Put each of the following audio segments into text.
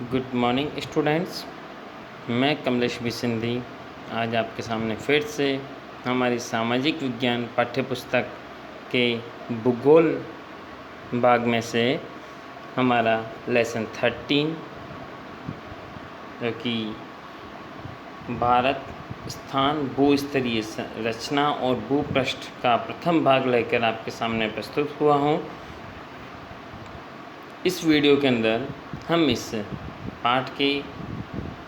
Good morning students. मैं कमलेश बिसिंधी आज आपके सामने फिर से हमारी सामाजिक विज्ञान पाठ्यपुस्तक के भूगोल भाग में से हमारा लेसन 13 जो कि भारत स्थान भूस्तरीय रचना और भूपृष्ठ का प्रथम भाग लेकर आपके सामने प्रस्तुत हुआ हूँ। इस वीडियो के अंदर हम इस पाठ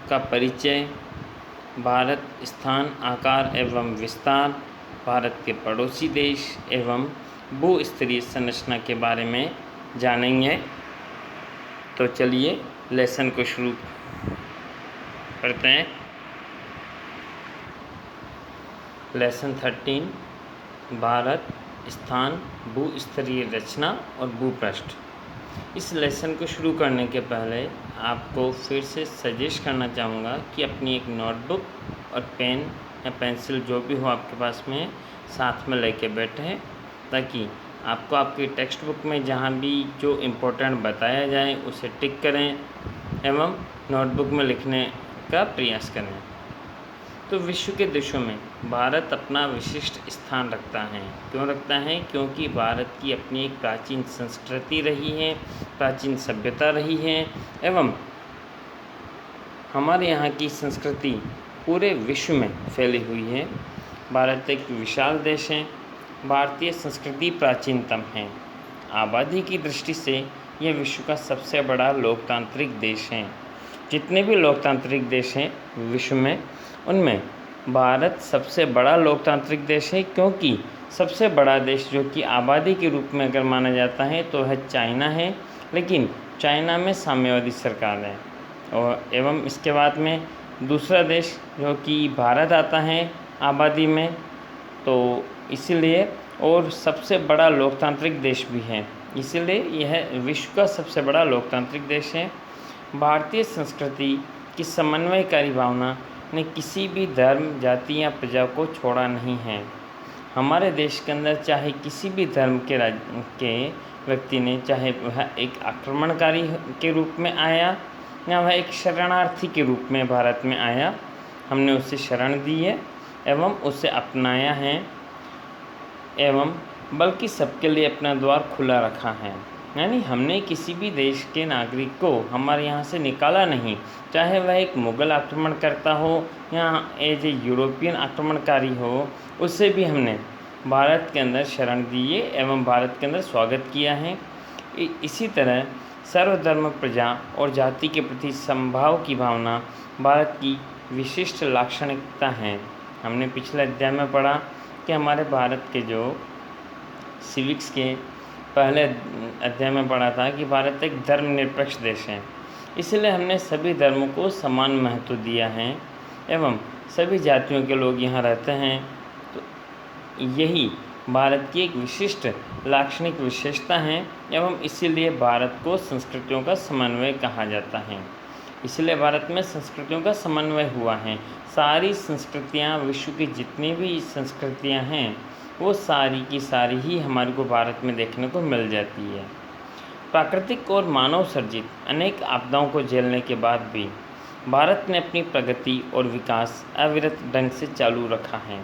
का परिचय, भारत स्थान, आकार एवं विस्तार, भारत के पड़ोसी देश एवं भूस्तरीय संरचना के बारे में जानेंगे। तो चलिए लेसन को शुरू करते हैं। लेसन 13 भारत स्थान, भूस्तरीय रचना और भूपृष्ठ। इस लेसन को शुरू करने के पहले आपको फिर से सजेस्ट करना चाहूँगा कि अपनी एक नोटबुक और पेन या पेंसिल जो भी हो आपके पास में साथ में लेके बैठें, ताकि आपको आपकी टेक्स्ट बुक में जहाँ भी जो इम्पोर्टेंट बताया जाए उसे टिक करें एवं नोटबुक में लिखने का प्रयास करें। तो विश्व के देशों में भारत अपना विशिष्ट स्थान रखता है। क्यों रखता है? क्योंकि भारत की अपनी एक प्राचीन संस्कृति रही है, प्राचीन सभ्यता रही है एवं हमारे यहाँ की संस्कृति पूरे विश्व में फैली हुई है। भारत एक विशाल देश है। भारतीय संस्कृति प्राचीनतम है। आबादी की दृष्टि से यह विश्व का सबसे बड़ा लोकतांत्रिक देश है। जितने भी लोकतांत्रिक देश हैं विश्व में, उनमें भारत सबसे बड़ा लोकतांत्रिक देश है। क्योंकि सबसे बड़ा देश जो कि आबादी के रूप में अगर माना जाता है तो है चाइना है, लेकिन चाइना में साम्यवादी सरकार है। और एवं इसके बाद में दूसरा देश जो कि भारत आता है आबादी में, तो इसीलिए और सबसे बड़ा लोकतांत्रिक देश भी है, इसीलिए यह विश्व का सबसे बड़ा लोकतांत्रिक देश है। भारतीय संस्कृति की समन्वयकारी भावना ने किसी भी धर्म, जाति या प्रजा को छोड़ा नहीं है। हमारे देश के अंदर चाहे किसी भी धर्म के व्यक्ति ने, चाहे वह एक आक्रमणकारी के रूप में आया या वह एक शरणार्थी के रूप में भारत में आया, हमने उसे शरण दी है एवं उसे अपनाया है एवं बल्कि सबके लिए अपना द्वार खुला रखा है। यानी हमने किसी भी देश के नागरिक को हमारे यहाँ से निकाला नहीं, चाहे वह एक मुग़ल आक्रमणकर्ता हो या एज ए यूरोपियन आक्रमणकारी हो, उससे भी हमने भारत के अंदर शरण दी है एवं भारत के अंदर स्वागत किया है। इसी तरह सर्वधर्म, प्रजा और जाति के प्रति समभाव की भावना भारत की विशिष्ट लाक्षणिकता है। हमने पिछले अध्याय में पढ़ा कि हमारे भारत के जो सिविक्स के पहले अध्याय में पढ़ा था कि भारत एक धर्मनिरपेक्ष देश है। इसलिए हमने सभी धर्मों को समान महत्व दिया है एवं सभी जातियों के लोग यहाँ रहते हैं। तो यही भारत की एक विशिष्ट लाक्षणिक विशेषता है एवं इसीलिए भारत को संस्कृतियों का समन्वय कहा जाता है। इसलिए भारत में संस्कृतियों का समन्वय हुआ है। सारी संस्कृतियाँ, विश्व की जितनी भी संस्कृतियाँ हैं, वो सारी की सारी ही हमारे को भारत में देखने को मिल जाती है। प्राकृतिक और मानव सर्जित अनेक आपदाओं को झेलने के बाद भी भारत ने अपनी प्रगति और विकास अविरत ढंग से चालू रखा है।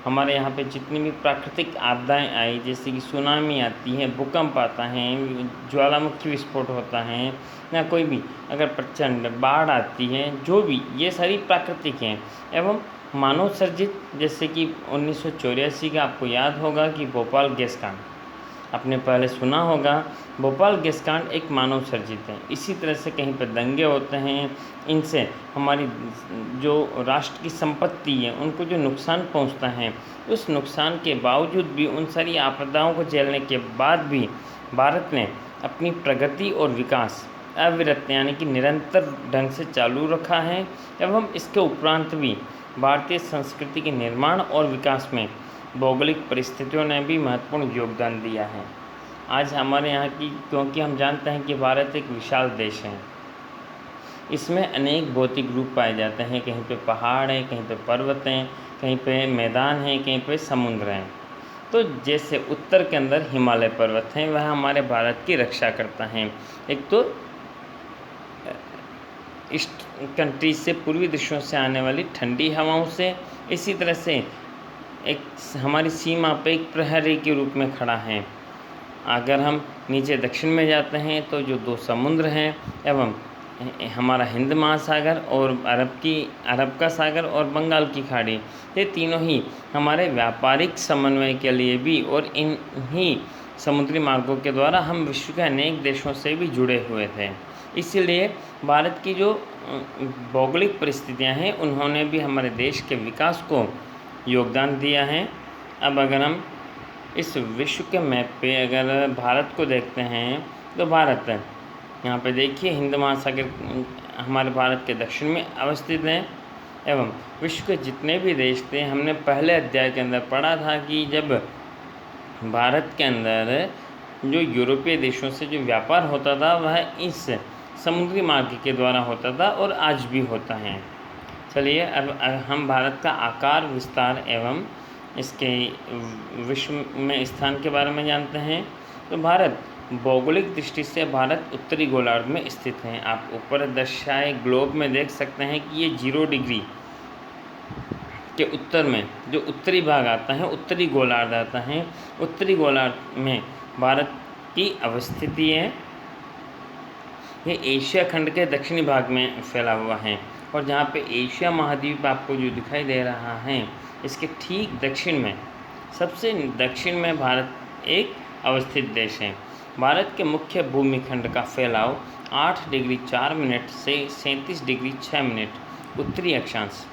हमारे यहाँ पे जितनी भी प्राकृतिक आपदाएं आई, जैसे कि सुनामी आती है, भूकंप आता है, ज्वालामुखी विस्फोट होता है, या कोई भी अगर प्रचंड बाढ़ आती है, जो भी ये सारी प्राकृतिक हैं एवं मानव सर्जित। जैसे कि 1984 का आपको याद होगा कि भोपाल गैस कांड, आपने पहले सुना होगा, भोपाल गैस कांड एक मानव सर्जित है। इसी तरह से कहीं पर दंगे होते हैं, इनसे हमारी जो राष्ट्र की संपत्ति है उनको जो नुकसान पहुंचता है, उस नुकसान के बावजूद भी, उन सारी आपदाओं को झेलने के बाद भी भारत ने अपनी प्रगति और विकास अविरत यानी कि निरंतर ढंग से चालू रखा है एवं इसके उपरांत भी भारतीय संस्कृति के निर्माण और विकास में भौगोलिक परिस्थितियों ने भी महत्वपूर्ण योगदान दिया है। आज हमारे यहाँ की, क्योंकि हम जानते हैं कि भारत एक विशाल देश है, इसमें अनेक भौतिक रूप पाए जाते हैं। कहीं पे पहाड़ हैं, कहीं पे पर्वत हैं, कहीं पे मैदान हैं, कहीं पे समुद्र हैं। तो जैसे उत्तर के अंदर हिमालय पर्वत हैं, वह हमारे भारत की रक्षा करता है। एक तो ईस्ट कंट्रीज से, पूर्वी देशों से आने वाली ठंडी हवाओं से। इसी तरह से एक हमारी सीमा पे एक प्रहरी के रूप में खड़ा है। अगर हम नीचे दक्षिण में जाते हैं तो जो 2 समुद्र हैं एवं हमारा हिंद महासागर और अरब का सागर और बंगाल की खाड़ी, ये तीनों ही हमारे व्यापारिक समन्वय के लिए भी और इन्हीं समुद्री मार्गों के द्वारा हम विश्व के अनेक देशों से भी जुड़े हुए थे। इसीलिए भारत की जो भौगोलिक परिस्थितियां हैं उन्होंने भी हमारे देश के विकास को योगदान दिया है। अब अगर हम इस विश्व के मैप पे अगर भारत को देखते हैं तो भारत यहाँ पे देखिए हिंद महासागर हमारे भारत के दक्षिण में अवस्थित है एवं विश्व के जितने भी देश थे, हमने पहले अध्याय के अंदर पढ़ा था कि जब भारत के अंदर जो यूरोपीय देशों से जो व्यापार होता था वह इस समुद्री मार्ग के द्वारा होता था और आज भी होता है। चलिए अब हम भारत का आकार, विस्तार एवं इसके विश्व में स्थान के बारे में जानते हैं। तो भारत भौगोलिक दृष्टि से भारत उत्तरी गोलार्ध में स्थित है। आप ऊपर दर्शाए ग्लोब में देख सकते हैं कि ये 0 डिग्री के उत्तर में जो उत्तरी भाग आता है, उत्तरी गोलार्ध आता है। उत्तरी गोलार्ध में भारत की अवस्थिति है। ये एशिया खंड के दक्षिणी भाग में फैला हुआ है और जहाँ पे एशिया महाद्वीप आपको जो दिखाई दे रहा है, इसके ठीक दक्षिण में, सबसे दक्षिण में भारत एक अवस्थित देश है। भारत के मुख्य भूमिखंड का फैलाव 8 डिग्री 4 मिनट से 37 डिग्री 6 मिनट उत्तरी अक्षांश।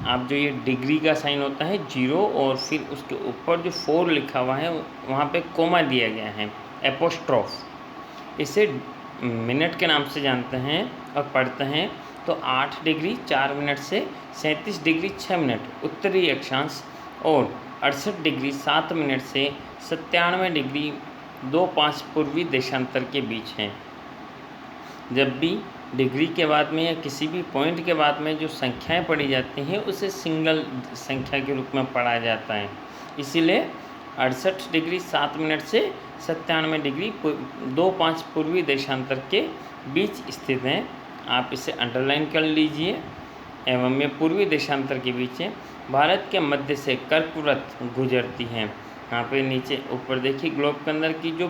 आप जो ये डिग्री का साइन होता है 0 और फिर उसके ऊपर जो 4 लिखा हुआ है वहाँ पे कोमा दिया गया है, एपोस्ट्रोफ। इसे मिनट के नाम से जानते हैं और पढ़ते हैं। तो 8 डिग्री 4 मिनट से 37 डिग्री 6 मिनट उत्तरी अक्षांश और 68 डिग्री 7 मिनट से 97 डिग्री 25 पूर्वी देशांतर के बीच हैं। जब भी डिग्री के बाद में या किसी भी पॉइंट के बाद में जो संख्याएं पढ़ी जाती हैं उसे सिंगल संख्या के रूप में पढ़ा जाता है। इसीलिए 68 डिग्री 7 मिनट से 97 डिग्री 25 पूर्वी देशांतर के बीच स्थित हैं। आप इसे अंडरलाइन कर लीजिए। एवं ये पूर्वी देशांतर के बीच है। भारत के मध्य से कर्कवृत्त गुजरती हैं। यहाँ पे नीचे ऊपर देखिए ग्लोब के अंदर की जो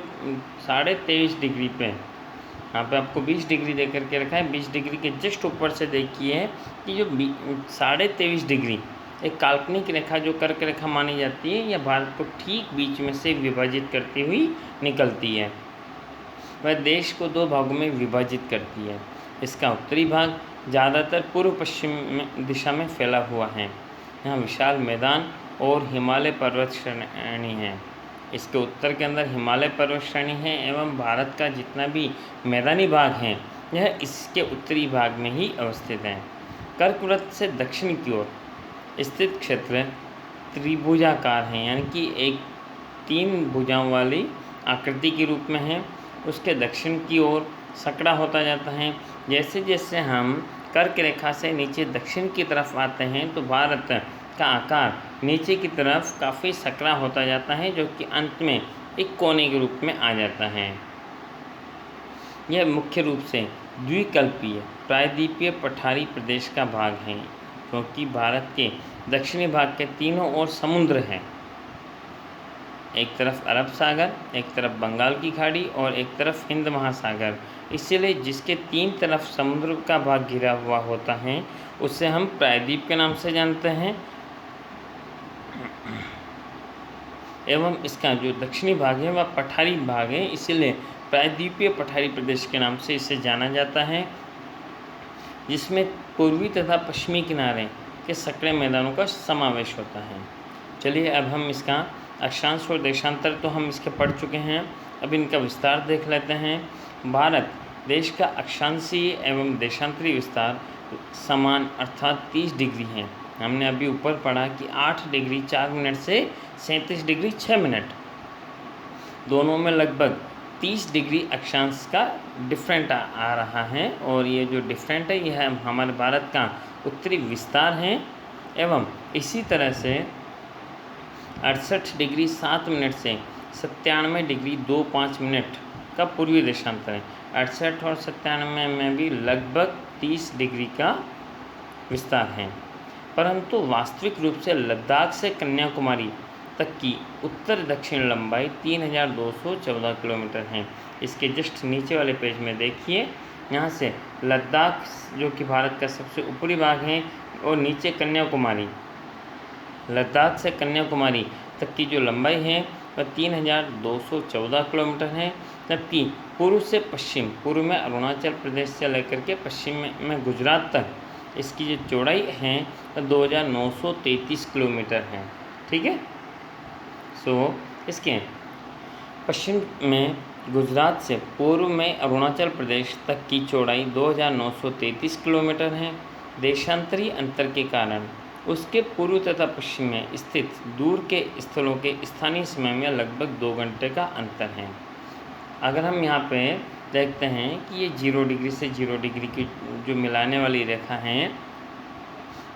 23.5 डिग्री पे, यहाँ पे आपको 20 डिग्री दे करके रखा है। 20 डिग्री के जस्ट ऊपर से देखिए कि जो 23.5 डिग्री एक काल्पनिक रेखा जो कर्क रेखा मानी जाती है, यह भारत को ठीक बीच में से विभाजित करती हुई निकलती है। वह देश को 2 भागों में विभाजित करती है। इसका उत्तरी भाग ज़्यादातर पूर्व पश्चिम दिशा में फैला हुआ है। यहाँ विशाल मैदान और हिमालय पर्वत श्रेणी है। इसके उत्तर के अंदर हिमालय पर्वत श्रेणी है एवं भारत का जितना भी मैदानी भाग है यह इसके उत्तरी भाग में ही अवस्थित है। कर्कवृत्त से दक्षिण की ओर स्थित क्षेत्र त्रिभुजाकार है, यानी कि एक 3 भुजाओं वाली आकृति के रूप में है। उसके दक्षिण की ओर सकड़ा होता जाता है। जैसे जैसे हम कर्क रेखा से नीचे दक्षिण की तरफ आते हैं तो भारत का आकार नीचे की तरफ काफ़ी सकड़ा होता जाता है, जो कि अंत में एक कोने के रूप में आ जाता है। यह मुख्य रूप से द्विकल्पीय प्रायद्वीपीय पठारी प्रदेश का भाग है, क्योंकि भारत के दक्षिणी भाग के तीनों ओर समुद्र हैं। एक तरफ अरब सागर, एक तरफ बंगाल की खाड़ी और एक तरफ हिंद महासागर। इसलिए जिसके 3 तरफ समुद्र का भाग घिरा हुआ होता है उसे हम प्रायद्वीप के नाम से जानते हैं। एवं इसका जो दक्षिणी भाग है वह पठारी भाग है, इसलिए प्रायद्वीपीय पठारी प्रदेश के नाम से इसे जाना जाता है, जिसमें पूर्वी तथा पश्चिमी किनारे के सकड़े मैदानों का समावेश होता है। चलिए अब हम इसका अक्षांश और देशांतर तो हम इसके पढ़ चुके हैं, अब इनका विस्तार देख लेते हैं। भारत देश का अक्षांशीय एवं देशांतरी विस्तार समान अर्थात 30 डिग्री है। हमने अभी ऊपर पढ़ा कि 8 डिग्री 4 मिनट से 37 डिग्री 6 मिनट, दोनों में लगभग 30 डिग्री अक्षांश का डिफरेंट आ रहा है। और ये जो डिफरेंट है यह हमारे भारत का उत्तरी विस्तार है। एवं इसी तरह से 68 डिग्री 7 मिनट से 97 डिग्री 25 मिनट का पूर्वी देशांतर है। 68 और 97 में भी लगभग 30 डिग्री का विस्तार है, परंतु वास्तविक रूप से लद्दाख से कन्याकुमारी तक की उत्तर दक्षिण लंबाई 3214 किलोमीटर है। इसके जस्ट नीचे वाले पेज में देखिए, यहाँ से लद्दाख जो कि भारत का सबसे ऊपरी भाग है और नीचे कन्याकुमारी, लद्दाख से कन्याकुमारी तक की जो लंबाई है वह 3214 किलोमीटर है, जबकि पूर्व से पश्चिम, पूर्व में अरुणाचल प्रदेश से लेकर के पश्चिम में गुजरात तक इसकी जो चौड़ाई है वह 2933 किलोमीटर है। ठीक है, सो इसके पश्चिम में गुजरात से पूर्व में अरुणाचल प्रदेश तक की चौड़ाई 2933 किलोमीटर है। देशांतरीय अंतर के कारण उसके पूर्व तथा पश्चिम में स्थित दूर के स्थलों के स्थानीय समय में लगभग 2 घंटे का अंतर है। अगर हम यहाँ पे देखते हैं कि ये 0 डिग्री से 0 डिग्री की जो मिलाने वाली रेखा है,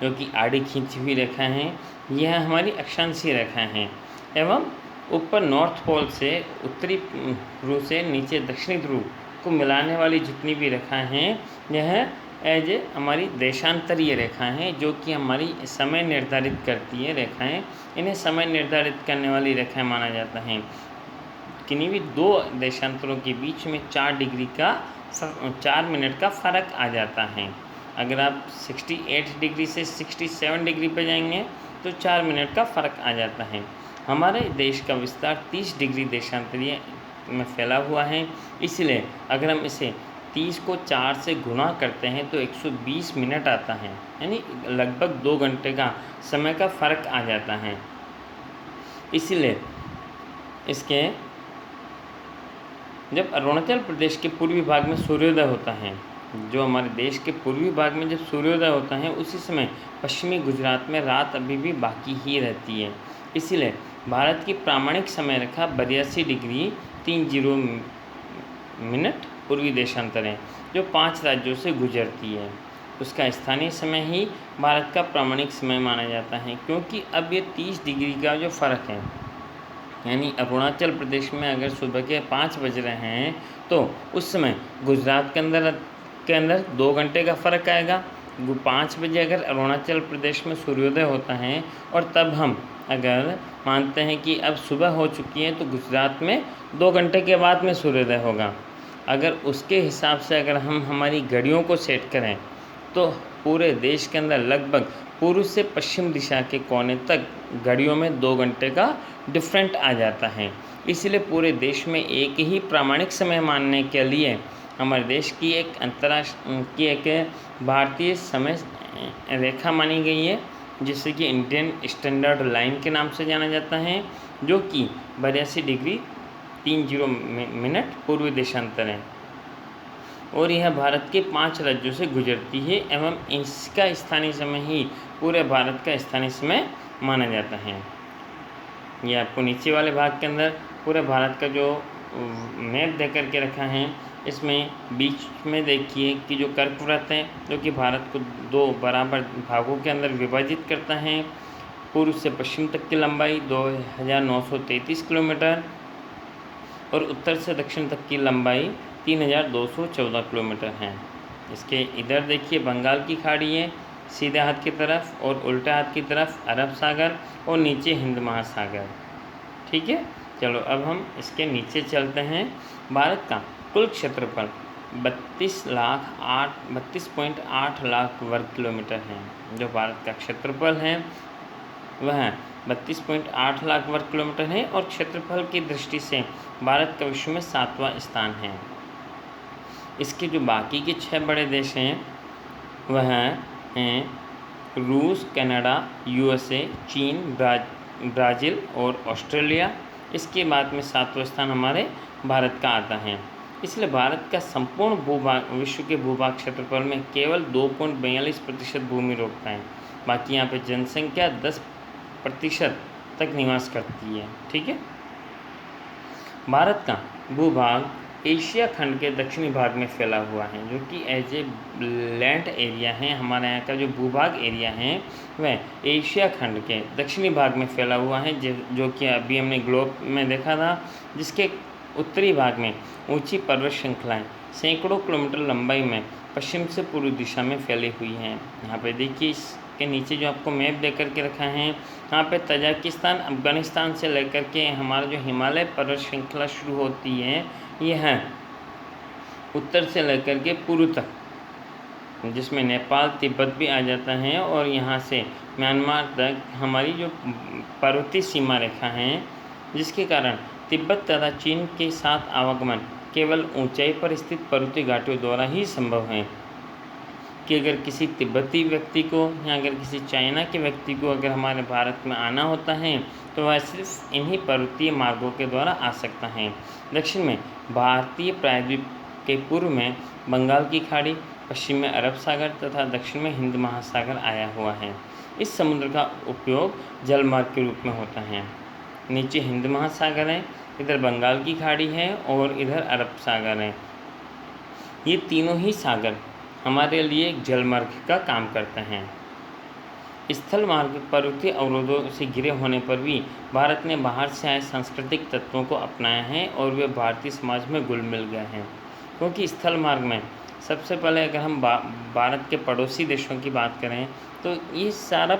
जो कि आड़ी खींची हुई रेखा है, यह हमारी अक्षांशीय रेखा है, एवं ऊपर नॉर्थ पोल से उत्तरी ध्रुव से नीचे दक्षिणी ध्रुव को मिलाने वाली जितनी भी रेखाएं हैं, यह एज ए हमारी देशांतरीय रेखा हैं, जो कि हमारी समय निर्धारित करती है रेखाएं। इन्हें समय निर्धारित करने वाली रेखाएं माना जाता है। किन्हीं भी 2 देशांतरों के बीच में 4 मिनट का फ़र्क आ जाता है। अगर आप 68 डिग्री से 67 डिग्री पे जाएंगे तो 4 मिनट का फ़र्क आ जाता है। हमारे देश का विस्तार 30 डिग्री देशांतरीय में फैला हुआ है, इसलिए अगर हम इसे 30 को 4 से गुणा करते हैं तो 120 मिनट आता है, यानी लगभग 2 घंटे का समय का फ़र्क आ जाता है। इसलिए इसके जब अरुणाचल प्रदेश के पूर्वी भाग में सूर्योदय होता है, जो हमारे देश के पूर्वी भाग में जब सूर्योदय होता है, उसी समय पश्चिमी गुजरात में रात अभी भी बाकी ही रहती है। इसलिए भारत की प्रामाणिक समय रेखा 82 डिग्री 30 मिनट पूर्वी देशांतर है, जो 5 राज्यों से गुजरती है। उसका स्थानीय समय ही भारत का प्रामाणिक समय माना जाता है, क्योंकि अब ये 30 डिग्री का जो फ़र्क है, यानी अरुणाचल प्रदेश में अगर सुबह के 5 बज रहे हैं तो उस समय गुजरात के अंदर 2 घंटे का फ़र्क आएगा। 5 बजे अगर अरुणाचल प्रदेश में सूर्योदय होता है और तब हम अगर मानते हैं कि अब सुबह हो चुकी है, तो गुजरात में 2 घंटे के बाद में सूर्योदय होगा। अगर उसके हिसाब से अगर हम हमारी घड़ियों को सेट करें तो पूरे देश के अंदर लगभग पूर्व से पश्चिम दिशा के कोने तक घड़ियों में 2 घंटे का डिफरेंट आ जाता है। इसलिए पूरे देश में एक ही प्रामाणिक समय मानने के लिए हमारे देश की एक भारतीय समय रेखा मानी गई है, जिसे कि इंडियन स्टैंडर्ड लाइन के नाम से जाना जाता है, जो कि 82 डिग्री 30 मिनट पूर्वी देशांतर है और यह भारत के 5 राज्यों से गुजरती है, एवं इसका स्थानीय समय ही पूरे भारत का स्थानीय समय माना जाता है। यह आपको नीचे वाले भाग के अंदर पूरे भारत का जो मैप दे करके रखा है, इसमें बीच में देखिए कि जो कर्कवृत्त है, जो कि भारत को 2 बराबर भागों के अंदर विभाजित करता है। पूर्व से पश्चिम तक की लंबाई 2933 किलोमीटर और उत्तर से दक्षिण तक की लंबाई 3214 किलोमीटर है। इसके इधर देखिए बंगाल की खाड़ी है सीधे हाथ की तरफ, और उल्टे हाथ की तरफ अरब सागर और नीचे हिंद महासागर। ठीक है, चलो अब हम इसके नीचे चलते हैं। भारत का कुल क्षेत्रफल 32.8 लाख वर्ग किलोमीटर है। जो भारत का क्षेत्रफल है वह 32.8 लाख वर्ग किलोमीटर है और क्षेत्रफल की दृष्टि से भारत का विश्व में 7वां स्थान है। इसके जो बाकी के 6 बड़े देश हैं वह हैं रूस, कनाडा, USA, चीन, ब्राज़ील और ऑस्ट्रेलिया। इसके बाद में 7वां स्थान हमारे भारत का आता है। इसलिए भारत का संपूर्ण भूभाग, विश्व के भूभाग क्षेत्रफल में केवल 2.42% भूमि रोकता है। बाकी यहाँ पे जनसंख्या 10% तक निवास करती है। ठीक है, भारत का भूभाग एशिया खंड के दक्षिणी भाग में फैला हुआ है, जो कि एज ए लैंड एरिया है। हमारे यहाँ का जो भूभाग एरिया है वह एशिया खंड के दक्षिणी भाग में फैला हुआ है, जो कि अभी हमने ग्लोब में देखा था, जिसके उत्तरी भाग में ऊंची पर्वत श्रृंखलाएं सैकड़ों किलोमीटर लंबाई में पश्चिम से पूर्व दिशा में फैली हुई हैं। यहाँ पे देखिए इसके नीचे जो आपको मैप दे करके रखा है, यहाँ पे तजाकिस्तान, अफ़गानिस्तान से लेकर के हमारा जो हिमालय पर्वत श्रृंखला शुरू होती है, यह है उत्तर से लेकर के पूर्व तक, जिसमें नेपाल, तिब्बत भी आ जाता है, और यहाँ से म्यांमार तक हमारी जो पर्वतीय सीमा रेखा है, जिसके कारण तिब्बत तथा चीन के साथ आवागमन केवल ऊंचाई पर स्थित पर्वतीय घाटियों द्वारा ही संभव है। कि अगर किसी तिब्बती व्यक्ति को या अगर किसी चाइना के व्यक्ति को अगर हमारे भारत में आना होता है तो वह सिर्फ इन्हीं पर्वतीय मार्गों के द्वारा आ सकता है। दक्षिण में भारतीय प्रायद्वीप के पूर्व में बंगाल की खाड़ी, पश्चिम में अरब सागर तथा दक्षिण में हिंद महासागर आया हुआ है। इस समुद्र का उपयोग जलमार्ग के रूप में होता है। नीचे हिंद महासागर है, इधर बंगाल की खाड़ी है और इधर अरब सागर है। ये तीनों ही सागर हमारे लिए एक जलमार्ग का काम करते हैं। स्थल मार्ग पर्वतीय अवरोधों से घिरे होने पर भी भारत ने बाहर से आए सांस्कृतिक तत्वों को अपनाया है और वे भारतीय समाज में घुल मिल गए हैं। क्योंकि स्थल मार्ग में सबसे पहले अगर हम भारत के पड़ोसी देशों की बात करें तो ये सारा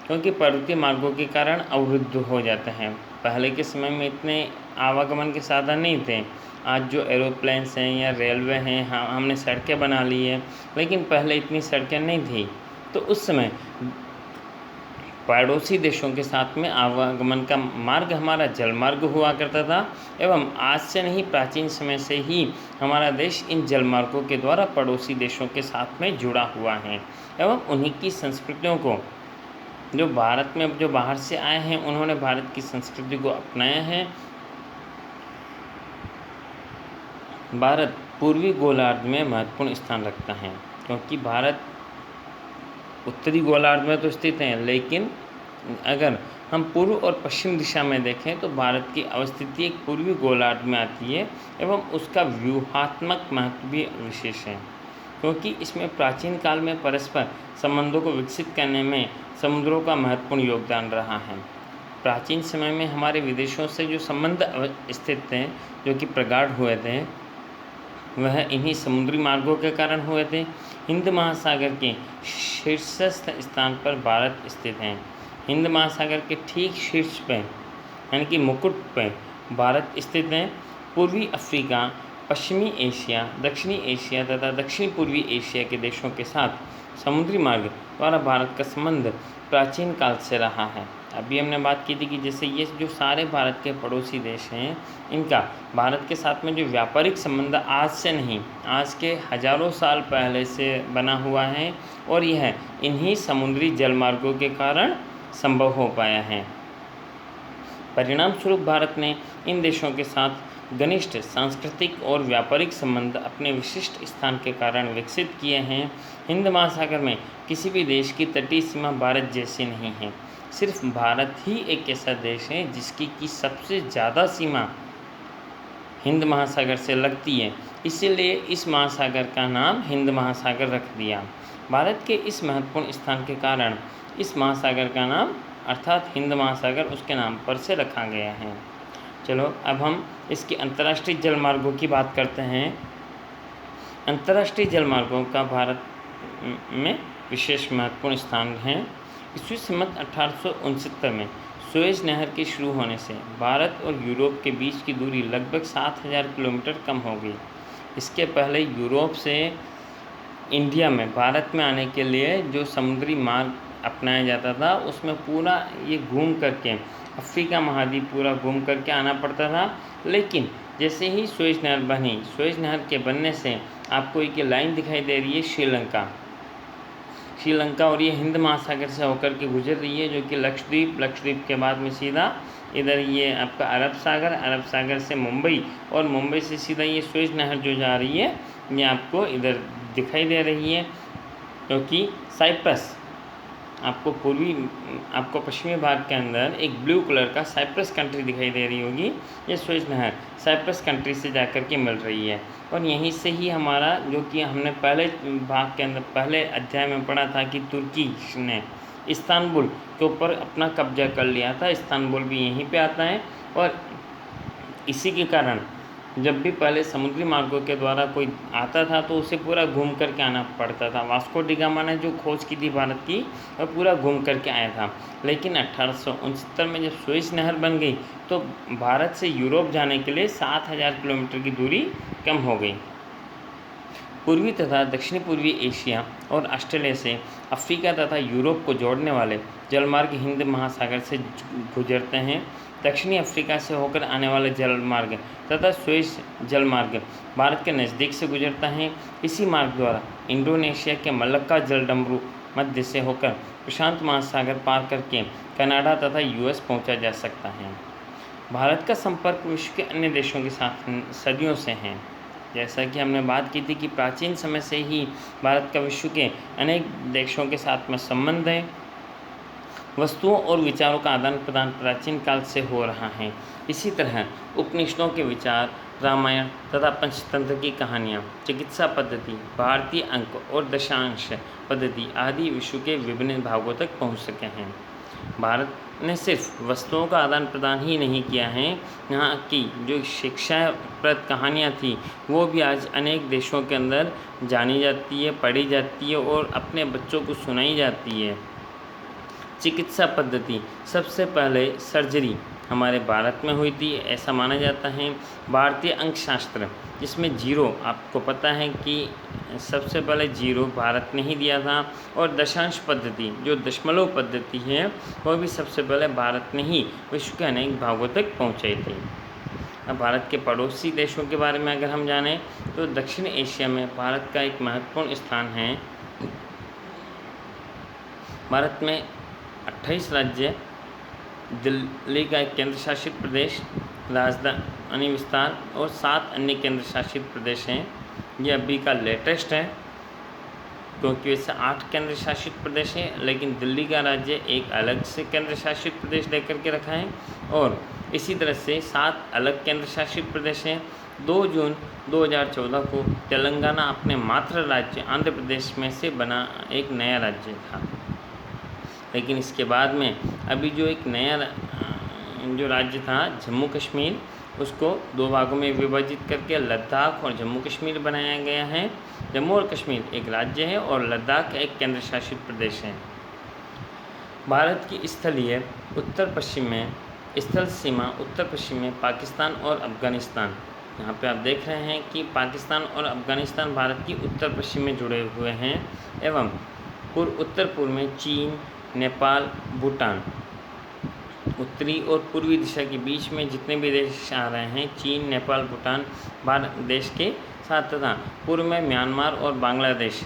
क्योंकि पर्वतीय मार्गों के कारण अवरुद्ध हो जाते हैं। पहले के समय में इतने आवागमन के साधन नहीं थे। आज जो एरोप्लेन्स हैं या रेलवे हैं, हाँ हमने सड़कें बना ली है, लेकिन पहले इतनी सड़कें नहीं थी। तो उस समय पड़ोसी देशों के साथ में आवागमन का मार्ग हमारा जलमार्ग हुआ करता था, एवं आज से नहीं प्राचीन समय से ही हमारा देश इन जलमार्गों के द्वारा पड़ोसी देशों के साथ में जुड़ा हुआ है। एवं उन्हीं की संस्कृतियों को जो भारत में जो बाहर से आए हैं उन्होंने भारत की संस्कृति को अपनाया है। भारत पूर्वी गोलार्ध में महत्वपूर्ण स्थान रखता है, क्योंकि भारत उत्तरी गोलार्ध में तो स्थित है, लेकिन अगर हम पूर्व और पश्चिम दिशा में देखें तो भारत की अवस्थिति एक पूर्वी गोलार्ध में आती है, एवं उसका व्यूहात्मक महत्व भी विशेष है, क्योंकि इसमें प्राचीन काल में परस्पर संबंधों को विकसित करने में समुद्रों का महत्वपूर्ण योगदान रहा है। प्राचीन समय में हमारे विदेशों से जो संबंध स्थित थे, जो कि प्रगाढ़ हुए थे, वह इन्हीं समुद्री मार्गों के कारण हुए थे। हिंद महासागर के शीर्षस्थ स्थान पर भारत स्थित है। हिंद महासागर के ठीक शीर्ष पर यानी कि मुकुट पर भारत स्थित है। पूर्वी अफ्रीका, पश्चिमी एशिया, दक्षिणी एशिया तथा दक्षिण पूर्वी एशिया के देशों के साथ समुद्री मार्ग द्वारा भारत का संबंध प्राचीन काल से रहा है। अभी हमने बात की थी कि जैसे ये जो सारे भारत के पड़ोसी देश हैं, इनका भारत के साथ में जो व्यापारिक संबंध आज से नहीं, आज के हजारों साल पहले से बना हुआ है, और यह इन्हीं समुद्री जलमार्गों के कारण संभव हो पाया है। परिणाम स्वरूप भारत ने इन देशों के साथ घनिष्ठ सांस्कृतिक और व्यापारिक संबंध अपने विशिष्ट स्थान के कारण विकसित किए हैं। हिंद महासागर में किसी भी देश की तटीय सीमा भारत जैसी नहीं है। सिर्फ भारत ही एक ऐसा देश है जिसकी की सबसे ज़्यादा सीमा हिंद महासागर से लगती है, इसीलिए इस महासागर का नाम हिंद महासागर रख दिया। भारत के इस महत्वपूर्ण स्थान के कारण इस महासागर का नाम अर्थात हिंद महासागर उसके नाम पर से रखा गया है। चलो अब हम इसके अंतर्राष्ट्रीय जलमार्गों की बात करते हैं। अंतर्राष्ट्रीय जलमार्गों का भारत में विशेष महत्वपूर्ण स्थान है। ईस्वी संवत 1869 में सुएज नहर के शुरू होने से भारत और यूरोप के बीच की दूरी लगभग 7000 किलोमीटर कम हो गई। इसके पहले यूरोप से इंडिया में भारत में आने के लिए जो समुद्री मार्ग अपनाया जाता था, उसमें पूरा ये घूम करके अफ्रीका महाद्वीप पूरा घूम करके आना पड़ता था। लेकिन जैसे ही सुएज नहर बनी, सुएज नहर के बनने से आपको एक लाइन दिखाई दे रही है श्रीलंका, और ये हिंद महासागर से होकर के गुजर रही है, जो कि लक्षद्वीप के बाद में सीधा इधर ये आपका अरब सागर से मुंबई, और मुंबई से सीधा ये सुएज नहर जो जा रही है ये आपको इधर दिखाई दे रही है, क्योंकि साइप्रस आपको पश्चिमी भाग के अंदर एक ब्लू कलर का साइप्रस कंट्री दिखाई दे रही होगी। ये सुएज नहर साइप्रस कंट्री से जाकर के मिल रही है, और यहीं से ही हमारा जो कि हमने पहले भाग के अंदर पहले अध्याय में पढ़ा था कि तुर्की ने इस्तांबुल के ऊपर अपना कब्जा कर लिया था। इस्तांबुल भी यहीं पे आता है, और इसी के कारण जब भी पहले समुद्री मार्गों के द्वारा कोई आता था तो उसे पूरा घूम करके आना पड़ता था। वास्को डी गामा ने जो खोज की थी भारत की, वह पूरा घूम करके आया था। लेकिन 1869 में जब सुएज़ नहर बन गई तो भारत से यूरोप जाने के लिए 7000 किलोमीटर की दूरी कम हो गई। पूर्वी तथा दक्षिणी पूर्वी एशिया और ऑस्ट्रेलिया से अफ्रीका तथा यूरोप को जोड़ने वाले जलमार्ग हिंद महासागर से गुजरते हैं। दक्षिणी अफ्रीका से होकर आने वाले जलमार्ग तथा सुएज़ जलमार्ग भारत के नज़दीक से गुजरता है। इसी मार्ग द्वारा इंडोनेशिया के मलक्का जलडमरू मध्य से होकर प्रशांत महासागर पार करके कनाडा तथा यूएस पहुंचा जा सकता है। भारत का संपर्क विश्व के अन्य देशों के साथ सदियों से है। जैसा कि हमने बात की थी कि प्राचीन समय से ही भारत का विश्व के अनेक देशों के साथ में संबंध है। वस्तुओं और विचारों का आदान प्रदान प्राचीन काल से हो रहा है। इसी तरह उपनिषदों के विचार, रामायण तथा पंचतंत्र की कहानियाँ, चिकित्सा पद्धति, भारतीय अंक और दशांश पद्धति आदि विश्व के विभिन्न भागों तक पहुँच सके हैं। भारत ने सिर्फ वस्तुओं का आदान प्रदान ही नहीं किया है, यहाँ की जो शिक्षाप्रद कहानियाँ थी वो भी आज अनेक देशों के अंदर जानी जाती है, पढ़ी जाती है और अपने बच्चों को सुनाई जाती है। चिकित्सा पद्धति, सबसे पहले सर्जरी हमारे भारत में हुई थी ऐसा माना जाता है। भारतीय अंकशास्त्र जिसमें जीरो, आपको पता है कि सबसे पहले जीरो भारत ने ही दिया था। और दशांश पद्धति जो दशमलव पद्धति है वह भी सबसे पहले भारत ने ही विश्व के अनेक भागों तक पहुँचाई थी। अब भारत के पड़ोसी देशों के बारे में अगर हम जानें तो दक्षिण एशिया में भारत का एक महत्वपूर्ण स्थान है। भारत में 28 राज्य, दिल्ली का एक केंद्र शासित प्रदेश, राजधानी विस्तार और 7 अन्य केंद्र शासित प्रदेश हैं। ये अभी का लेटेस्ट है क्योंकि वैसे 8 केंद्र शासित प्रदेश हैं, लेकिन दिल्ली का राज्य एक अलग से केंद्र शासित प्रदेश लेकर के रखा है और इसी तरह से 7 अलग केंद्र शासित प्रदेश हैं। 2 जून 2014 को तेलंगाना अपने मातृ राज्य आंध्र प्रदेश में से बना एक नया राज्य था। लेकिन इसके बाद में अभी जो एक नया जो राज्य था जम्मू कश्मीर, उसको 2 भागों में विभाजित करके लद्दाख और जम्मू कश्मीर बनाया गया है। जम्मू और कश्मीर एक राज्य है और लद्दाख एक केंद्र शासित प्रदेश है। भारत की स्थलीय उत्तर पश्चिम में स्थल सीमा उत्तर पश्चिम में पाकिस्तान और अफ़गानिस्तान, यहाँ पे आप देख रहे हैं कि पाकिस्तान और अफ़गानिस्तान भारत की उत्तर पश्चिम में जुड़े हुए हैं एवं उत्तर पूर्व में चीन, नेपाल, भूटान। उत्तरी और पूर्वी दिशा के बीच में जितने भी देश आ रहे हैं, चीन, नेपाल, भूटान भारत देश के साथ तथा पूर्व में म्यांमार और बांग्लादेश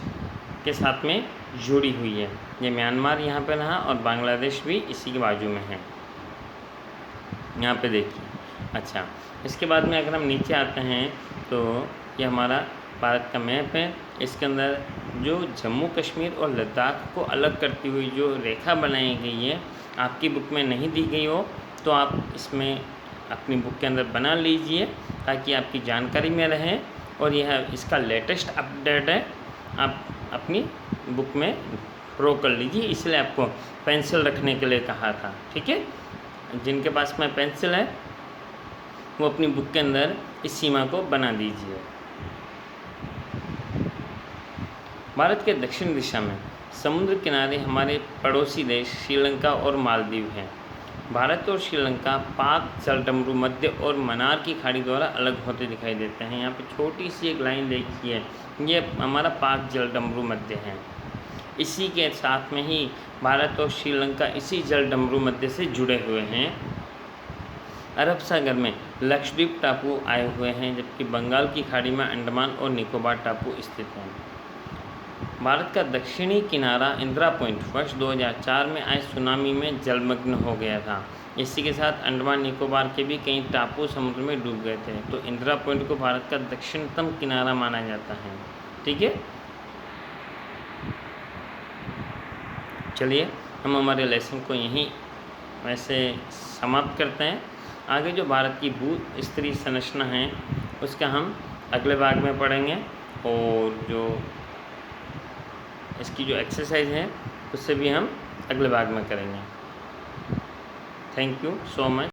के साथ में जुड़ी हुई है। ये म्यांमार यहाँ पे रहा और बांग्लादेश भी इसी के बाजू में है, यहाँ पे देखिए। अच्छा, इसके बाद में अगर हम नीचे आते हैं तो ये हमारा भारत का मैप है। इसके अंदर जो जम्मू कश्मीर और लद्दाख को अलग करती हुई जो रेखा बनाई गई है, आपकी बुक में नहीं दी गई हो तो आप इसमें अपनी बुक के अंदर बना लीजिए ताकि आपकी जानकारी में रहे। और यह इसका लेटेस्ट अपडेट है, आप अपनी बुक में ड्रॉ कर लीजिए, इसलिए आपको पेंसिल रखने के लिए कहा था। ठीक है, जिनके पास में पेंसिल है वो अपनी बुक के अंदर इस सीमा को बना दीजिए। भारत के दक्षिण दिशा में समुद्र किनारे हमारे पड़ोसी देश श्रीलंका और मालदीव हैं। भारत और श्रीलंका पाक जलडमरू मध्य और मन्नार की खाड़ी द्वारा अलग होते दिखाई देते हैं। यहाँ पे छोटी सी एक लाइन देखिए, ये हमारा पाक जलडमरू मध्य है। इसी के साथ में ही भारत और श्रीलंका इसी जलडमरू मध्य से जुड़े हुए हैं। अरब सागर में लक्षद्वीप टापू आए हुए हैं, जबकि बंगाल की खाड़ी में अंडमान और निकोबार टापू स्थित हैं। भारत का दक्षिणी किनारा इंदिरा पॉइंट वर्ष 2004 में आए सुनामी में जलमग्न हो गया था। इसी के साथ अंडमान निकोबार के भी कई टापू समुद्र में डूब गए थे। तो इंदिरा पॉइंट को भारत का दक्षिणतम किनारा माना जाता है। ठीक है, चलिए हम हमारे लेसन को यहीं वैसे समाप्त करते हैं। आगे जो भारत की भू स्तरीय संरचना है उसका हम अगले भाग में पढ़ेंगे और जो इसकी जो एक्सरसाइज है उससे भी हम अगले भाग में करेंगे। Thank you so much.